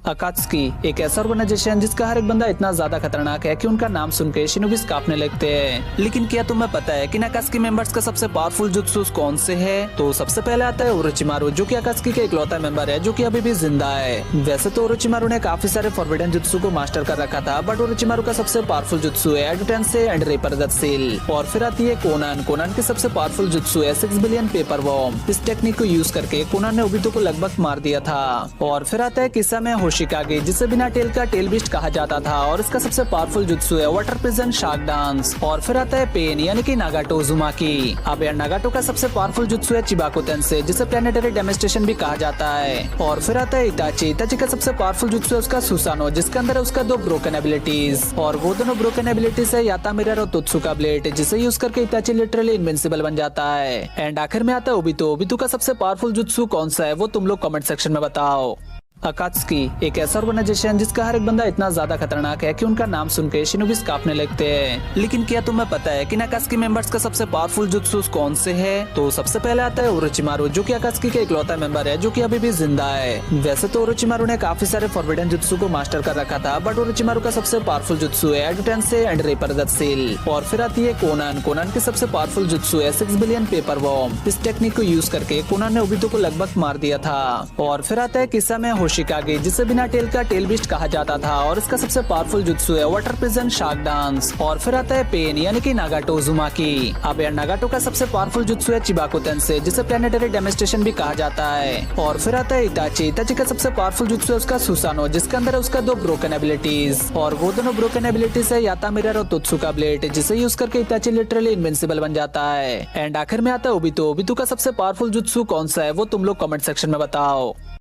अकात्सुकी एक ऐसा ऑर्गेनाइजेशन जिसका हर एक बंदा इतना ज्यादा खतरनाक है कि उनका नाम सुन के शिनोबिस कांपने लगते हैं। लेकिन क्या तुम्हें पता है कि अकात्सुकी मेंबर्स का सबसे पावरफुल जुत्सु कौन से है? तो सबसे पहले आता है ओरोचिमारू, जो कि अकात्सुकी का इकलौता मेंबर है जो कि अभी भी जिंदा है। वैसे तो ओरोचिमारू ने काफी सारे फॉरबिडन जुत्सु को मास्टर कर रखा था, बट ओरोचिमारू का सबसे पावरफुल जुत्सु है एडुटेंसे एंड रेपर द सील। और फिर आती है कोनान। कोनान की सबसे पावरफुल जुत्सु है 6 बिलियन पेपर वॉर्म। इस टेक्निक को यूज करके कोनान ने ओबितो को लगभग मार दिया था। और फिर आता है किस्सा में होशिकागे, जिसे बिना टेल का टेल बिस्ट कहा जाता था, और इसका सबसे पावरफुल जुत्सु है वाटर प्रिजन शार्क डांस। और फिर आता है पेन यानी कि नागाटो उजुमाकी। अब यार नागाटो का सबसे पावरफुल जुत्सु है चिबाको तेंसे, जिसे प्लेनेटरी डेमोन्स्ट्रेशन भी कहा जाता है। और फिर आता है इताची। इताची का सबसे पावरफुल जुत्सु है उसका सुसानो, जिसके अंदर है उसका 2 ब्रोकन एबिलिटीज, और वो दोनों ब्रोकन एबिलिटीज है याता मिरर और तुत्सुका ब्लेड, जिसे यूज करके इताची लिटरली इनविंसिबल बन जाता है। एंड आखिर में आता है ओबितो। ओबितो का सबसे पावरफुल जुत्सु कौन सा है वो तुम लोग कमेंट सेक्शन में बताओ। अकात्सुकी एक ऐसा ऑर्गेनाइजेशन जिसका हर एक बंदा इतना ज्यादा खतरनाक है कि उनका नाम सुन के शिनोबिस कांपने लगते हैं। लेकिन क्या तुम्हें पता है कि अकात्सुकी मेंबर्स का सबसे पावरफुल जुत्सु कौन से है? तो सबसे पहले आता है ओरोचिमारू, जो कि अकात्सुकी का इकलौता मेंबर है जो कि अभी भी जिंदा है। वैसे तो ओरोचिमारू ने काफी सारे फॉरबिडन जुत्सु को मास्टर कर रखा था, बट ओरोचिमारू का सबसे पावरफुल जुत्सु है एडुटेंसे एंड रेपर द सील। और फिर आती है कोनान। कोनान की सबसे पावरफुल जुत्सु है 6 बिलियन पेपर वॉर्म। इस टेक्निक को यूज करके कोनान ने ओबितो को लगभग मार दिया था। और फिर आता है किस्सा में होशिकागे, जिसे बिना टेल का टेल बिस्ट कहा जाता था, और इसका सबसे पावरफुल जुत्सु है वाटर प्रिजन शार्क डांस। और फिर आता है पेन यानी कि नागाटो उजुमाकी। अब यार नागाटो का सबसे पावरफुल जुत्सु है चिबाको तेंसे, जिसे प्लेनेटरी डेमोन्स्ट्रेशन भी कहा जाता है। और फिर आता है इताची। इताची का सबसे पावरफुल जुत्सु है उसका सुसानो, जिसके अंदर है उसका 2 ब्रोकन एबिलिटीज, और वो दोनों ब्रोकन एबिलिटीज है याता मिरर और तुत्सुका ब्लेड, जिसे यूज करके इताची लिटरली इनविंसिबल बन जाता है। एंड आखिर में आता है ओबितो। ओबितो का सबसे पावरफुल जुत्सु कौन सा है वो तुम लोग कमेंट सेक्शन में बताओ।